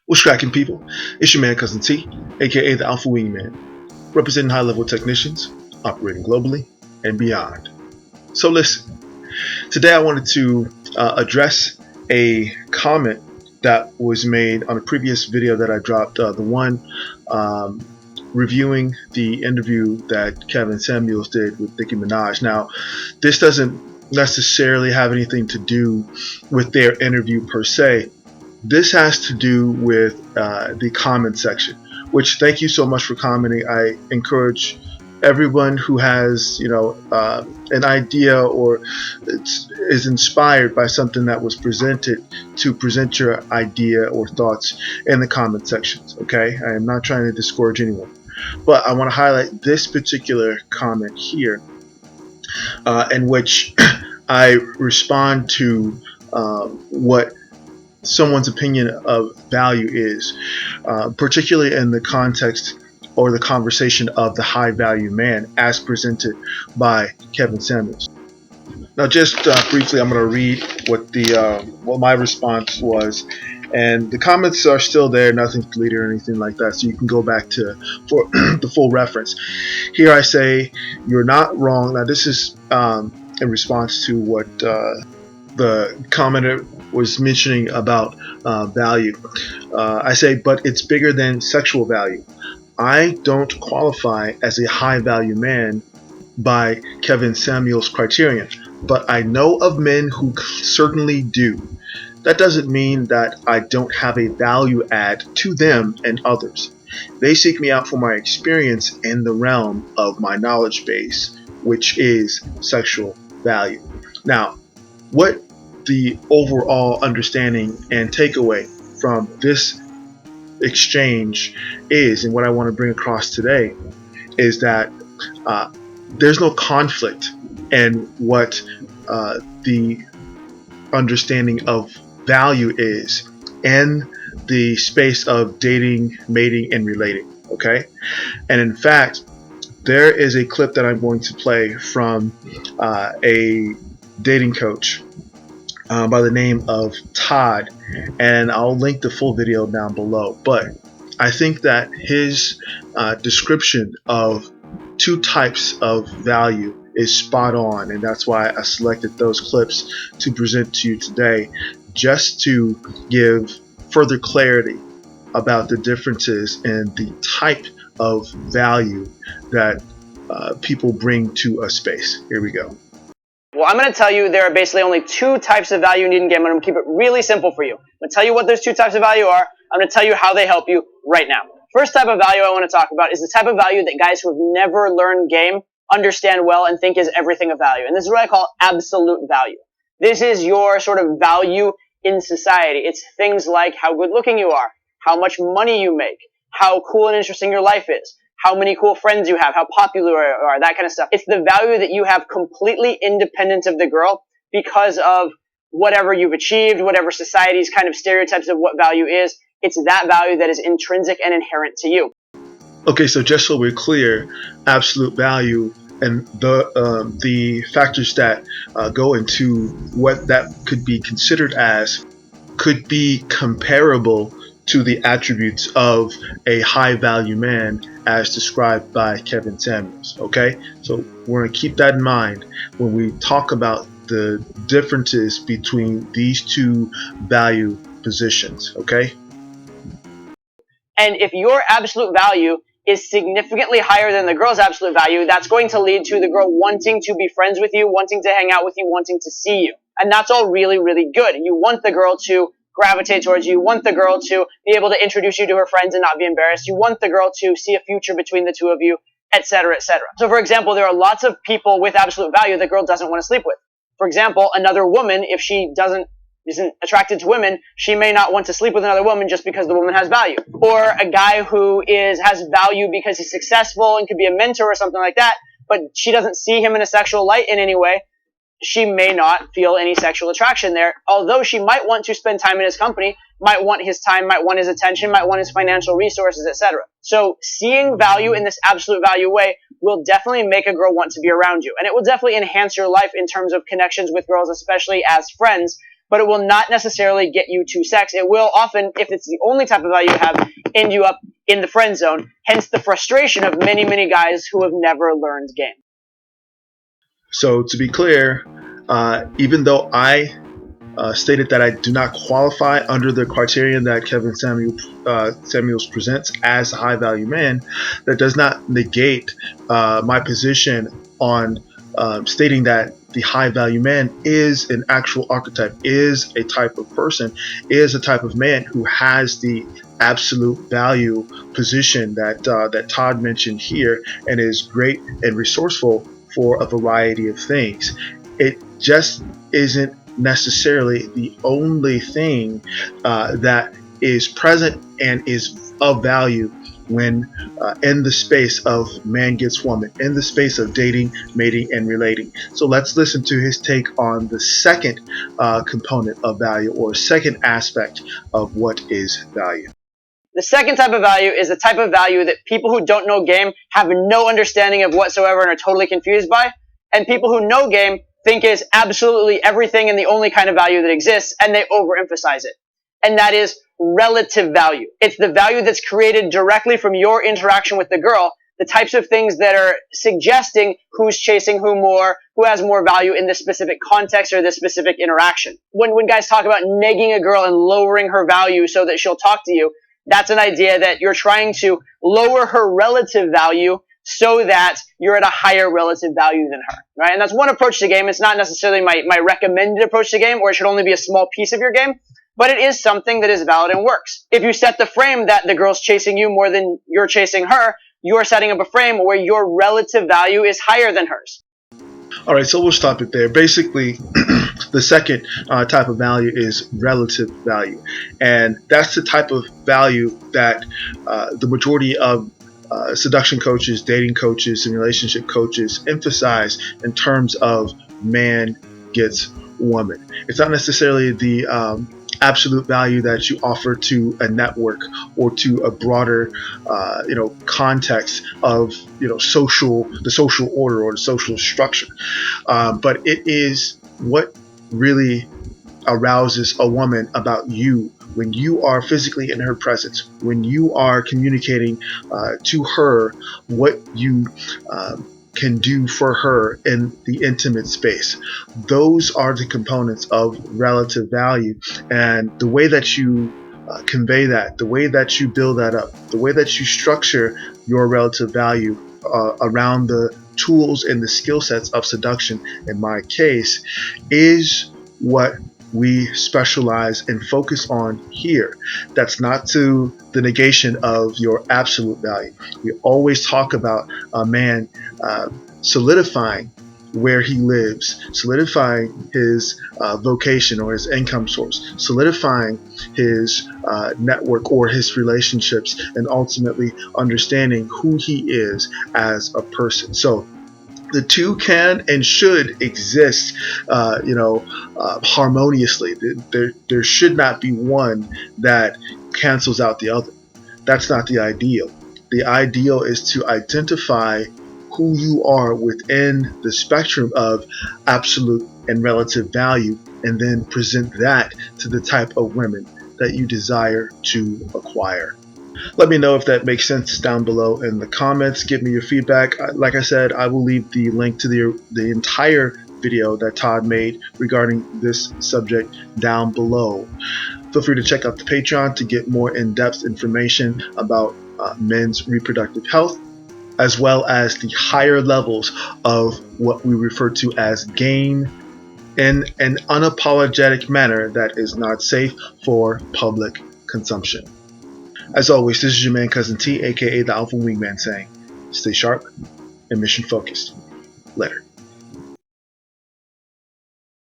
What's cracking, people? It's your man, Cousin T, aka the Alpha Wingman, representing high-level technicians, operating globally and beyond. So listen, today I wanted to address a comment that was made on a previous video that I dropped, the one reviewing the interview that Kevin Samuels did with Nicki Minaj. Now, this doesn't necessarily have anything to do with their interview per se. This has to do with the comment section, which, thank you so much for commenting. I encourage everyone who has, an idea or is inspired by something that was presented to present your idea or thoughts in the comment sections. Okay, I am not trying to discourage anyone, but I want to highlight this particular comment here, in which I respond to what someone's opinion of value is, particularly in the context or the conversation of the high value man as presented by Kevin Samuels. Now, just briefly, I'm going to read what my response was, and the comments are still there, nothing deleted or anything like that, so you can go back to for the full reference. Here I say, "You're not wrong." Now, this is in response to what the commenter was mentioning about value. I say, "But it's bigger than sexual value. I don't qualify as a high value man by Kevin Samuels' criterion, but I know of men who certainly do. That doesn't mean that I don't have a value add to them and others. They seek me out for my experience in the realm of my knowledge base, which is sexual value." Now, what the overall understanding and takeaway from this exchange is, and what I want to bring across today, is that there's no conflict in what the understanding of value is in the space of dating, mating, and relating. Okay, and in fact, there is a clip that I'm going to play from a dating coach by the name of Todd, and I'll link the full video down below. But I think that his description of two types of value is spot on, and that's why I selected those clips to present to you today, just to give further clarity about the differences in the type of value that people bring to a space. Here we go. Well, I'm going to tell you there are basically only two types of value you need in game. I'm going to keep it really simple for you. I'm going to tell you what those two types of value are. I'm going to tell you how they help you right now. First type of value I want to talk about is the type of value that guys who have never learned game understand well and think is everything of value. And this is what I call absolute value. This is your sort of value in society. It's things like how good looking you are, how much money you make, how cool and interesting your life is, how many cool friends you have, how popular you are, that kind of stuff. It's the value that you have completely independent of the girl because of whatever you've achieved, whatever society's kind of stereotypes of what value is. It's that value that is intrinsic and inherent to you. Okay, so just so we're clear, absolute value and the factors that go into what that could be considered as could be comparable to the attributes of a high value man as described by Kevin Samuels. Okay, so we're going to keep that in mind when we talk about the differences between these two value positions. Okay, and if your absolute value is significantly higher than the girl's absolute value, that's going to lead to the girl wanting to be friends with you, wanting to hang out with you, wanting to see you. And that's all really, really good. You want the girl to gravitate towards you. You want the girl to be able to introduce you to her friends and not be embarrassed. You want the girl to see a future between the two of you, etc., etc. So, for example, there are lots of people with absolute value the girl doesn't want to sleep with. For example, another woman, if she isn't attracted to women, she may not want to sleep with another woman just because the woman has value. Or a guy who has value because he's successful and could be a mentor or something like that, but she doesn't see him in a sexual light in any way, she may not feel any sexual attraction there, although she might want to spend time in his company, might want his time, might want his attention, might want his financial resources, etc. So seeing value in this absolute value way will definitely make a girl want to be around you, and it will definitely enhance your life in terms of connections with girls, especially as friends, but it will not necessarily get you to sex. It will often, if it's the only type of value you have, end you up in the friend zone, hence the frustration of many, many guys who have never learned game. So to be clear, even though I stated that I do not qualify under the criterion that Kevin Samuels presents as a high value man, that does not negate my position on stating that the high value man is an actual archetype, is a type of person, is a type of man who has the absolute value position that Todd mentioned here, and is great and resourceful for a variety of things. It just isn't necessarily the only thing that is present and is of value when in the space of man gets woman, in the space of dating, mating, and relating. So let's listen to his take on the second component of value, or second aspect of what is value. The second type of value is the type of value that people who don't know game have no understanding of whatsoever and are totally confused by, and people who know game think is absolutely everything and the only kind of value that exists, and they overemphasize it. And that is relative value. It's the value that's created directly from your interaction with the girl, the types of things that are suggesting who's chasing who more, who has more value in this specific context or this specific interaction. When guys talk about negging a girl and lowering her value so that she'll talk to you, that's an idea that you're trying to lower her relative value so that you're at a higher relative value than her, right? And that's one approach to game. It's not necessarily my recommended approach to game, or it should only be a small piece of your game, but it is something that is valid and works. If you set the frame that the girl's chasing you more than you're chasing her, you're setting up a frame where your relative value is higher than hers. All right, so we'll stop it there. Basically, the second type of value is relative value, and that's the type of value that the majority of seduction coaches, dating coaches, and relationship coaches emphasize in terms of man gets woman. It's not necessarily the absolute value that you offer to a network or to a broader, context of the social order or the social structure, but it is what really arouses a woman about you when you are physically in her presence, when you are communicating to her what you can do for her in the intimate space. Those are the components of relative value, and the way that you convey that, the way that you build that up, the way that you structure your relative value around the tools and the skill sets of seduction, in my case, is what we specialize and focus on here. That's not to the negation of your absolute value. We always talk about a man solidifying where he lives, solidifying his vocation or his income source, solidifying his network or his relationships, and ultimately understanding who he is as a person. So the two can and should exist, harmoniously. There should not be one that cancels out the other. That's not the ideal. The ideal is to identify who you are within the spectrum of absolute and relative value, and then present that to the type of women that you desire to acquire. Let me know if that makes sense down below in the comments. Give me your feedback. Like I said, I will leave the link to the entire video that Todd made regarding this subject down below. Feel free to check out the Patreon to get more in-depth information about men's reproductive health, as well as the higher levels of what we refer to as game in an unapologetic manner that is not safe for public consumption. As always, this is your man Cousin T, aka the Alpha Wingman, saying stay sharp and mission focused. Later.